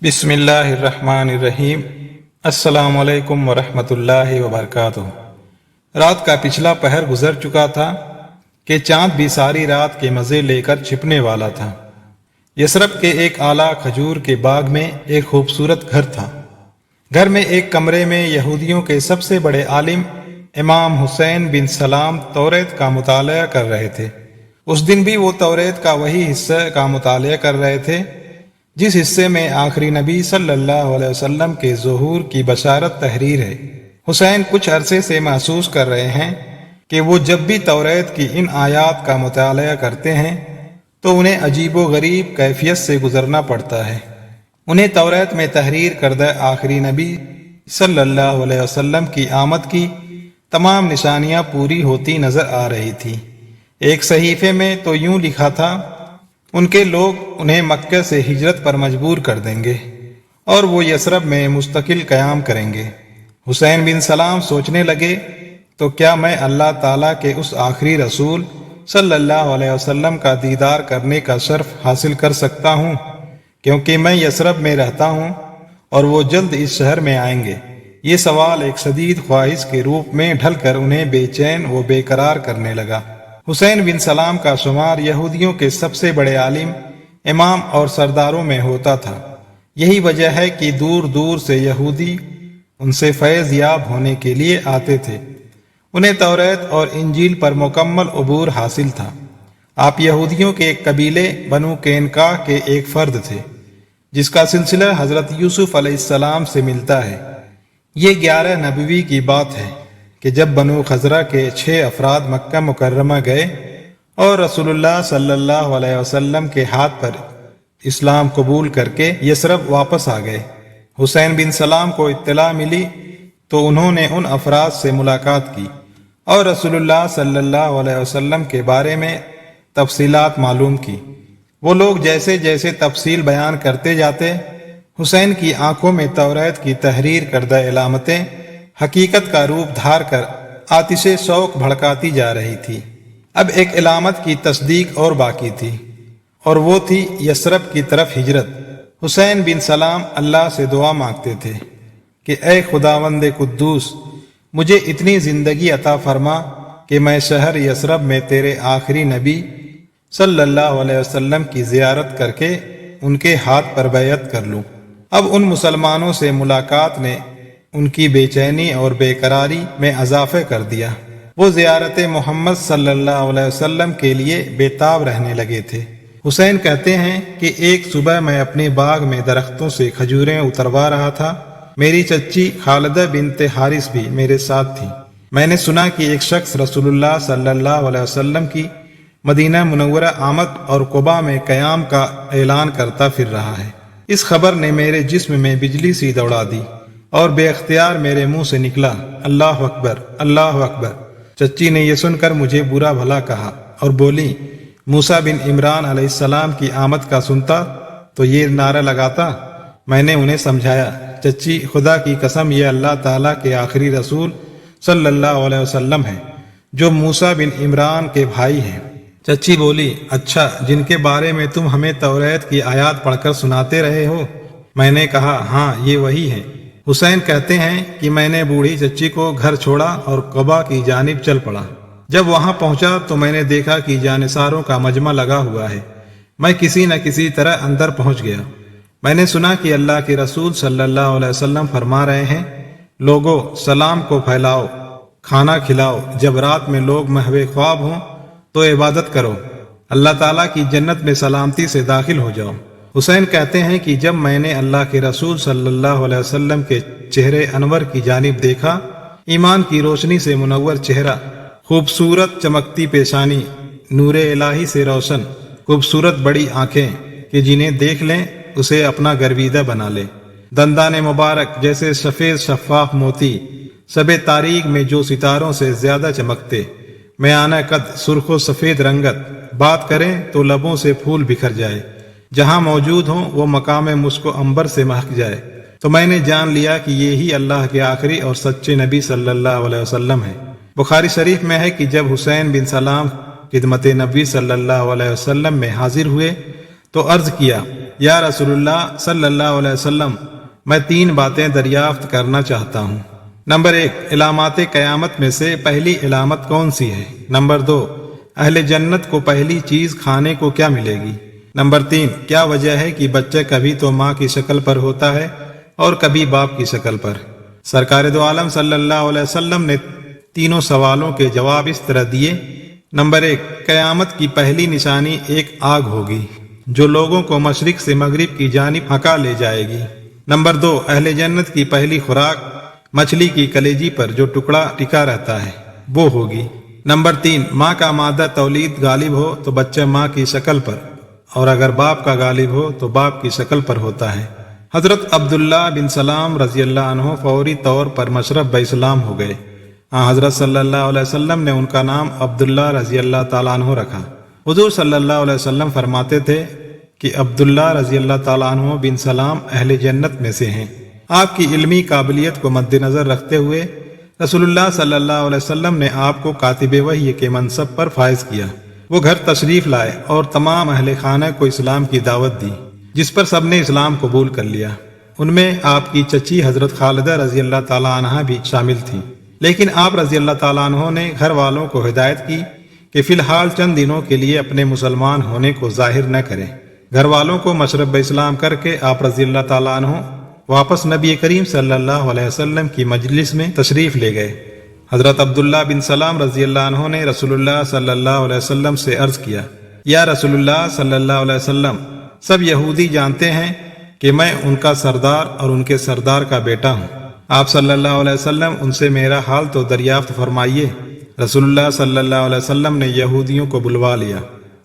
بسم اللہ الرحمن الرحیم۔ السلام علیکم ورحمۃ اللہ وبرکاتہ۔ رات کا پچھلا پہر گزر چکا تھا کہ چاند بھی ساری رات کے مزے لے کر چھپنے والا تھا۔ یثرب کے ایک اعلیٰ کھجور کے باغ میں ایک خوبصورت گھر تھا۔ گھر میں ایک کمرے میں یہودیوں کے سب سے بڑے عالم امام حسین بن سلام توریت کا مطالعہ کر رہے تھے۔ اس دن بھی وہ توریت کا وہی حصہ کا مطالعہ کر رہے تھے جس حصے میں آخری نبی صلی اللہ علیہ وسلم کے ظہور کی بشارت تحریر ہے۔ حسین کچھ عرصے سے محسوس کر رہے ہیں کہ وہ جب بھی توریت کی ان آیات کا مطالعہ کرتے ہیں تو انہیں عجیب و غریب کیفیت سے گزرنا پڑتا ہے۔ انہیں توریت میں تحریر کردہ آخری نبی صلی اللہ علیہ وسلم کی آمد کی تمام نشانیاں پوری ہوتی نظر آ رہی تھی۔ ایک صحیفے میں تو یوں لکھا تھا، ان کے لوگ انہیں مکہ سے ہجرت پر مجبور کر دیں گے اور وہ یثرب میں مستقل قیام کریں گے۔ حسین بن سلام سوچنے لگے، تو کیا میں اللہ تعالیٰ کے اس آخری رسول صلی اللہ علیہ وسلم کا دیدار کرنے کا شرف حاصل کر سکتا ہوں، کیونکہ میں یثرب میں رہتا ہوں اور وہ جلد اس شہر میں آئیں گے؟ یہ سوال ایک شدید خواہش کے روپ میں ڈھل کر انہیں بے چین و بے قرار کرنے لگا۔ حسین بن سلام کا شمار یہودیوں کے سب سے بڑے عالم، امام اور سرداروں میں ہوتا تھا۔ یہی وجہ ہے کہ دور دور سے یہودی ان سے فیض یاب ہونے کے لیے آتے تھے۔ انہیں توریت اور انجیل پر مکمل عبور حاصل تھا۔ آپ یہودیوں کے ایک قبیلے بنو قینقاع کے ایک فرد تھے جس کا سلسلہ حضرت یوسف علیہ السلام سے ملتا ہے۔ یہ 11 نبوی کی بات ہے کہ جب بنو خزرہ کے 6 افراد مکہ مکرمہ گئے اور رسول اللہ صلی اللہ علیہ وسلم کے ہاتھ پر اسلام قبول کر کے یثرب واپس آ گئے۔ حسین بن سلام کو اطلاع ملی تو انہوں نے ان افراد سے ملاقات کی اور رسول اللہ صلی اللہ علیہ وسلم کے بارے میں تفصیلات معلوم کی۔ وہ لوگ جیسے جیسے تفصیل بیان کرتے جاتے، حسین کی آنکھوں میں توریت کی تحریر کردہ علامتیں حقیقت کا روپ دھار کر آتش شوق بھڑکاتی جا رہی تھی۔ اب ایک علامت کی تصدیق اور باقی تھی، اور وہ تھی یثرب کی طرف ہجرت۔ حسین بن سلام اللہ سے دعا مانگتے تھے کہ اے خداوند قدوس، مجھے اتنی زندگی عطا فرما کہ میں شہر یثرب میں تیرے آخری نبی صلی اللہ علیہ وسلم کی زیارت کر کے ان کے ہاتھ پر بیعت کر لوں۔ اب ان مسلمانوں سے ملاقات نے ان کی بے چینی اور بے قراری میں اضافہ کر دیا۔ وہ زیارت محمد صلی اللہ علیہ وسلم کے لیے بے تاب رہنے لگے تھے۔ حسین کہتے ہیں کہ ایک صبح میں اپنے باغ میں درختوں سے کھجوریں اتروا رہا تھا۔ میری چچی خالدہ بنت حارث بھی میرے ساتھ تھی۔ میں نے سنا کہ ایک شخص رسول اللہ صلی اللہ علیہ وسلم کی مدینہ منورہ آمد اور قباء میں قیام کا اعلان کرتا پھر رہا ہے۔ اس خبر نے میرے جسم میں بجلی سی دوڑا دی اور بے اختیار میرے منہ سے نکلا، اللہ اکبر، اللہ اکبر۔ چچی نے یہ سن کر مجھے برا بھلا کہا اور بولی، موسیٰ بن عمران علیہ السلام کی آمد کا سنتا تو یہ نعرہ لگاتا۔ میں نے انہیں سمجھایا، چچی خدا کی قسم یہ اللہ تعالیٰ کے آخری رسول صلی اللہ علیہ وسلم ہے جو موسیٰ بن عمران کے بھائی ہیں۔ چچی بولی، اچھا، جن کے بارے میں تم ہمیں توریت کی آیات پڑھ کر سناتے رہے ہو؟ میں نے کہا، ہاں، یہ وہی ہے۔ حسین کہتے ہیں کہ میں نے بوڑھی چچی کو گھر چھوڑا اور قباء کی جانب چل پڑا۔ جب وہاں پہنچا تو میں نے دیکھا کہ جانثاروں کا مجمع لگا ہوا ہے۔ میں کسی نہ کسی طرح اندر پہنچ گیا۔ میں نے سنا کہ اللہ کے رسول صلی اللہ علیہ وسلم فرما رہے ہیں، لوگو سلام کو پھیلاؤ، کھانا کھلاؤ، جب رات میں لوگ محو خواب ہوں تو عبادت کرو، اللہ تعالیٰ کی جنت میں سلامتی سے داخل ہو جاؤ۔ حسین کہتے ہیں کہ جب میں نے اللہ کے رسول صلی اللہ علیہ وسلم کے چہرے انور کی جانب دیکھا، ایمان کی روشنی سے منور چہرہ، خوبصورت چمکتی پیشانی، نور الہی سے روشن، خوبصورت بڑی آنکھیں کہ جنہیں دیکھ لیں اسے اپنا گرویدہ بنا لے، دندان مبارک جیسے سفید شفاف موتی، شب تاریک میں جو ستاروں سے زیادہ چمکتے، میانہ قد، سرخ و سفید رنگت، بات کریں تو لبوں سے پھول بکھر جائے، جہاں موجود ہوں وہ مقام مشک و عنبر سے مہک جائے، تو میں نے جان لیا کہ یہی اللہ کے آخری اور سچے نبی صلی اللہ علیہ وسلم ہے۔ بخاری شریف میں ہے کہ جب حسین بن سلام خدمت نبی صلی اللہ علیہ وسلم میں حاضر ہوئے تو عرض کیا، یا رسول اللہ صلی اللہ علیہ وسلم، میں 3 باتیں دریافت کرنا چاہتا ہوں۔ نمبر 1، علامات قیامت میں سے پہلی علامت کون سی ہے؟ نمبر 2، اہل جنت کو پہلی چیز کھانے کو کیا ملے گی؟ نمبر 3، کیا وجہ ہے کہ بچہ کبھی تو ماں کی شکل پر ہوتا ہے اور کبھی باپ کی شکل پر؟ سرکار دو عالم صلی اللہ علیہ وسلم نے تینوں سوالوں کے جواب اس طرح دیے۔ نمبر 1، قیامت کی پہلی نشانی ایک آگ ہوگی جو لوگوں کو مشرق سے مغرب کی جانب ہکا لے جائے گی۔ نمبر 2، اہل جنت کی پہلی خوراک مچھلی کی کلیجی پر جو ٹکڑا ٹکا رہتا ہے وہ ہوگی۔ نمبر 3، ماں کا مادہ تولید غالب ہو تو بچہ ماں کی شکل پر، اور اگر باپ کا غالب ہو تو باپ کی شکل پر ہوتا ہے۔ حضرت عبداللہ بن سلام رضی اللہ عنہ فوری طور پر مشرف باسلام ہو گئے۔ حضرت صلی اللہ علیہ وسلم نے ان کا نام عبداللہ رضی اللہ تعالیٰ عنہ رکھا۔ حضور صلی اللہ علیہ وسلم فرماتے تھے کہ عبداللہ رضی اللہ تعالیٰ عنہ بن سلام اہل جنت میں سے ہیں۔ آپ کی علمی قابلیت کو مد نظر رکھتے ہوئے رسول اللہ صلی اللہ علیہ وسلم نے آپ کو کاتب وحی کے منصب پر فائز کیا۔ وہ گھر تشریف لائے اور تمام اہل خانہ کو اسلام کی دعوت دی، جس پر سب نے اسلام قبول کر لیا۔ ان میں آپ کی چچی حضرت خالدہ رضی اللہ تعالیٰ عنہ بھی شامل تھیں، لیکن آپ رضی اللہ تعالیٰ عنہ نے گھر والوں کو ہدایت کی کہ فی الحال چند دنوں کے لیے اپنے مسلمان ہونے کو ظاہر نہ کریں۔ گھر والوں کو مشرف باسلام کر کے آپ رضی اللہ تعالیٰ عنہ واپس نبی کریم صلی اللہ علیہ وسلم کی مجلس میں تشریف لے گئے۔ حضرت عبداللہ بن سلام رضی اللہ عنہ نے رسول اللہ صلی اللہ علیہ وسلم سے عرض کیا، یا رسول اللہ صلی اللہ علیہ وسلم، سب یہودی جانتے ہیں کہ میں ان کا سردار اور ان کے سردار کا بیٹا ہوں۔ آپ صلی اللہ علیہ وسلم ان سے میرا حال تو دریافت فرمائیے۔ رسول اللہ صلی اللہ علیہ وسلم نے یہودیوں کو بلوا لیا۔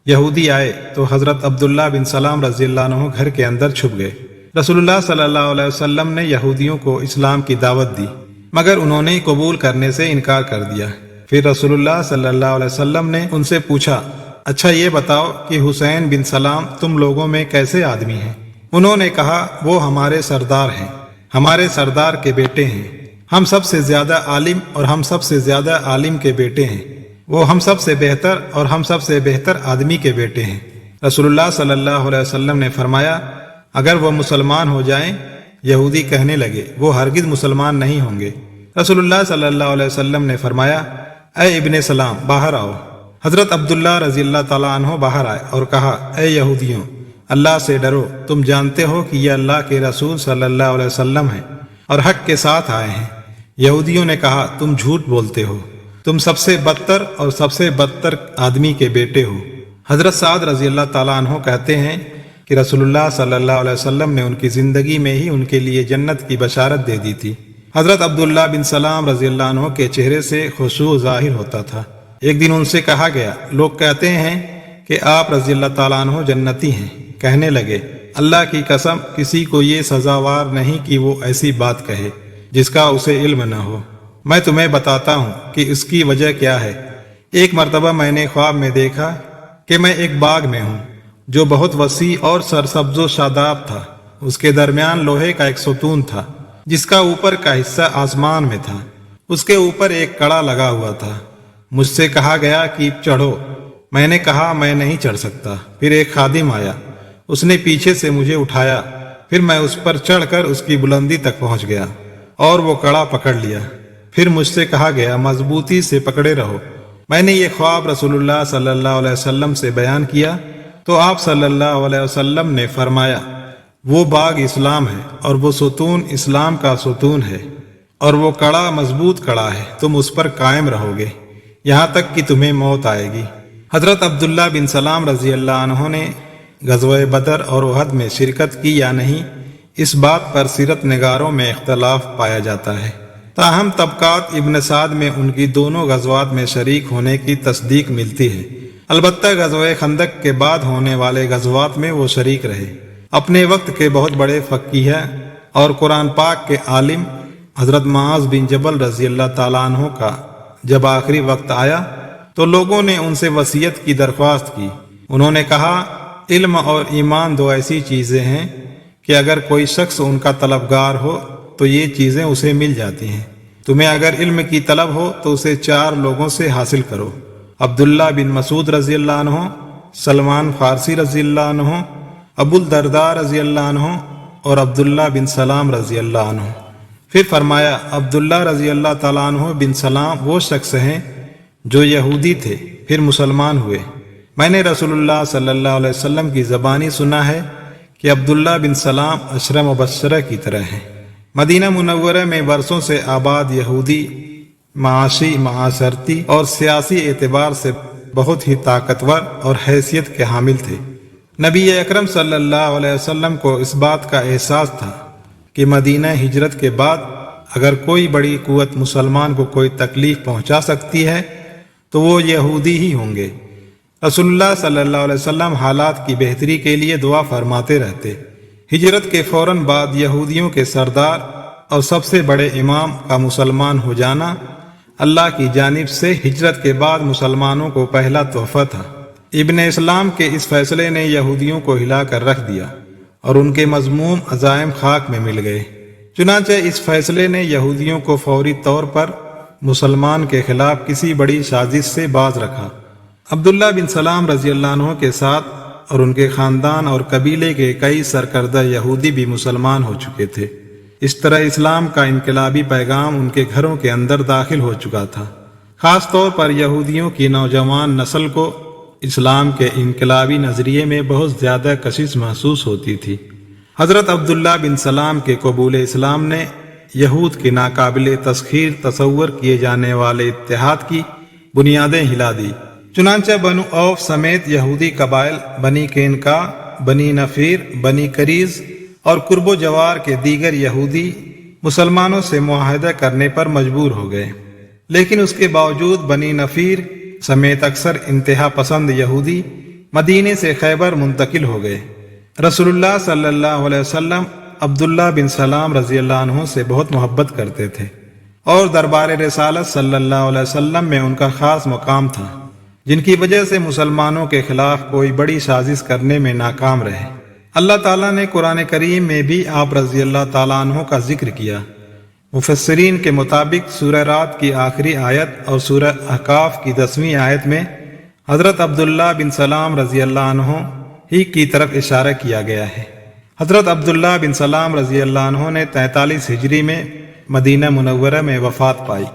یہودی آئے تو حضرت عبداللہ بن سلام رضی اللہ عنہ گھر کے اندر چھپ گئے۔ رسول اللہ صلی اللہ علیہ وسلم نے یہودیوں کو اسلام کی دعوت دی، مگر انہوں نے قبول کرنے سے انکار کر دیا۔ پھر رسول اللہ صلی اللہ علیہ وسلم نے ان سے پوچھا، اچھا یہ بتاؤ کہ حسین بن سلام تم لوگوں میں کیسے آدمی ہیں؟ انہوں نے کہا، وہ ہمارے سردار ہیں، ہمارے سردار کے بیٹے ہیں، ہم سب سے زیادہ عالم اور ہم سب سے زیادہ عالم کے بیٹے ہیں، وہ ہم سب سے بہتر اور ہم سب سے بہتر آدمی کے بیٹے ہیں۔ رسول اللہ صلی اللہ علیہ وسلم نے فرمایا، اگر وہ مسلمان ہو جائیں۔ یہودی کہنے لگے، وہ ہرگز مسلمان نہیں ہوں گے۔ رسول اللہ صلی اللہ علیہ وسلم نے فرمایا، اے ابن سلام، باہر آؤ۔ حضرت عبداللہ رضی اللہ تعالیٰ عنہ باہر آئے اور کہا، اے یہودیوں، اللہ سے ڈرو، تم جانتے ہو کہ یہ اللہ کے رسول صلی اللہ علیہ وسلم ہیں اور حق کے ساتھ آئے ہیں۔ یہودیوں نے کہا، تم جھوٹ بولتے ہو، تم سب سے بدتر اور سب سے بدتر آدمی کے بیٹے ہو۔ حضرت سعد رضی اللہ تعالیٰ عنہ کہتے ہیں کہ رسول اللہ صلی اللہ علیہ وسلم نے ان کی زندگی میں ہی ان کے لیے جنت کی بشارت دے دی تھی۔ حضرت عبداللہ بن سلام رضی اللہ عنہ کے چہرے سے خشوع ظاہر ہوتا تھا۔ ایک دن ان سے کہا گیا، لوگ کہتے ہیں کہ آپ رضی اللہ تعالیٰ عنہ جنتی ہیں۔ کہنے لگے، اللہ کی قسم، کسی کو یہ سزاوار نہیں کہ وہ ایسی بات کہے جس کا اسے علم نہ ہو۔ میں تمہیں بتاتا ہوں کہ اس کی وجہ کیا ہے۔ ایک مرتبہ میں نے خواب میں دیکھا کہ میں ایک باغ میں ہوں جو بہت وسیع اور سرسبز و شاداب تھا۔ اس کے درمیان لوہے کا ایک ستون تھا جس کا اوپر کا حصہ آسمان میں تھا۔ اس کے اوپر ایک کڑا لگا ہوا تھا۔ مجھ سے کہا گیا کہ چڑھو۔ میں نے کہا، میں نہیں چڑھ سکتا۔ پھر ایک خادم آیا، اس نے پیچھے سے مجھے اٹھایا، پھر میں اس پر چڑھ کر اس کی بلندی تک پہنچ گیا اور وہ کڑا پکڑ لیا۔ پھر مجھ سے کہا گیا، مضبوطی سے پکڑے رہو۔ میں نے یہ خواب رسول اللہ صلی اللہ علیہ وسلم سے بیان کیا تو آپ صلی اللہ علیہ وسلم نے فرمایا، وہ باغ اسلام ہے اور وہ ستون اسلام کا ستون ہے اور وہ کڑا مضبوط کڑا ہے، تم اس پر قائم رہو گے یہاں تک کہ تمہیں موت آئے گی۔ حضرت عبداللہ بن سلام رضی اللہ عنہ نے غزوہ بدر اور احد میں شرکت کی یا نہیں، اس بات پر سیرت نگاروں میں اختلاف پایا جاتا ہے۔ تاہم طبقات ابن سعد میں ان کی دونوں غزوات میں شریک ہونے کی تصدیق ملتی ہے۔ البتہ غزوہ خندق کے بعد ہونے والے غزوات میں وہ شریک رہے۔ اپنے وقت کے بہت بڑے فقیہ اور قرآن پاک کے عالم حضرت معاذ بن جبل رضی اللہ تعالیٰ عنہ کا جب آخری وقت آیا تو لوگوں نے ان سے وصیت کی درخواست کی۔ انہوں نے کہا، علم اور ایمان دو ایسی چیزیں ہیں کہ اگر کوئی شخص ان کا طلبگار ہو تو یہ چیزیں اسے مل جاتی ہیں۔ تمہیں اگر علم کی طلب ہو تو اسے 4 لوگوں سے حاصل کرو، عبداللہ بن مسعود رضی اللہ عنہ، سلمان فارسی رضی اللہ عنہ ابو الدرداء رضی اللہ عنہ اور عبداللہ بن سلام رضی اللہ عنہ۔ پھر فرمایا عبداللہ رضی اللہ تعالیٰ عنہ بن سلام وہ شخص ہیں جو یہودی تھے پھر مسلمان ہوئے۔ میں نے رسول اللہ صلی اللہ علیہ وسلم کی زبانی سنا ہے کہ عبداللہ بن سلام عشرہ مبشرہ کی طرح ہیں۔ مدینہ منورہ میں برسوں سے آباد یہودی معاشی، معاشرتی اور سیاسی اعتبار سے بہت ہی طاقتور اور حیثیت کے حامل تھے۔ نبی اکرم صلی اللہ علیہ وسلم کو اس بات کا احساس تھا کہ مدینہ ہجرت کے بعد اگر کوئی بڑی قوت مسلمان کو کوئی تکلیف پہنچا سکتی ہے تو وہ یہودی ہی ہوں گے۔ رسول اللہ صلی اللہ علیہ وسلم حالات کی بہتری کے لیے دعا فرماتے رہتے۔ ہجرت کے فوراً بعد یہودیوں کے سردار اور سب سے بڑے امام کا مسلمان ہو جانا اللہ کی جانب سے ہجرت کے بعد مسلمانوں کو پہلا تحفہ تھا۔ ابن اسلام کے اس فیصلے نے یہودیوں کو ہلا کر رکھ دیا اور ان کے مذموم عزائم خاک میں مل گئے۔ چنانچہ اس فیصلے نے یہودیوں کو فوری طور پر مسلمان کے خلاف کسی بڑی سازش سے باز رکھا۔ عبداللہ بن سلام رضی اللہ عنہ کے ساتھ اور ان کے خاندان اور قبیلے کے کئی سرکردہ یہودی بھی مسلمان ہو چکے تھے۔ اس طرح اسلام کا انقلابی پیغام ان کے گھروں کے اندر داخل ہو چکا تھا۔ خاص طور پر یہودیوں کی نوجوان نسل کو اسلام کے انقلابی نظریے میں بہت زیادہ کشش محسوس ہوتی تھی۔ حضرت عبداللہ بن سلام کے قبول اسلام نے یہود کے ناقابل تسخیر تصور کیے جانے والے اتحاد کی بنیادیں ہلا دی۔ چنانچہ بنو اوف سمیت یہودی قبائل بنی کینکا، بنی نفیر، بنی کریز اور قرب و جوار کے دیگر یہودی مسلمانوں سے معاہدہ کرنے پر مجبور ہو گئے، لیکن اس کے باوجود بنی نفیر سمیت اکثر انتہا پسند یہودی مدینے سے خیبر منتقل ہو گئے۔ رسول اللہ صلی اللہ علیہ وسلم عبداللہ بن سلام رضی اللہ عنہ سے بہت محبت کرتے تھے اور دربار رسالت صلی اللہ علیہ وسلم میں ان کا خاص مقام تھا، جن کی وجہ سے مسلمانوں کے خلاف کوئی بڑی سازش کرنے میں ناکام رہے۔ اللہ تعالیٰ نے قرآن کریم میں بھی آپ رضی اللہ تعالیٰ عنہ کا ذکر کیا۔ مفسرین کے مطابق سورہ رات کی آخری آیت اور سورہ احقاف کی 10ویں آیت میں حضرت عبداللہ بن سلام رضی اللہ عنہ ہی کی طرف اشارہ کیا گیا ہے۔ حضرت عبداللہ بن سلام رضی اللہ عنہ نے 43 ہجری میں مدینہ منورہ میں وفات پائی۔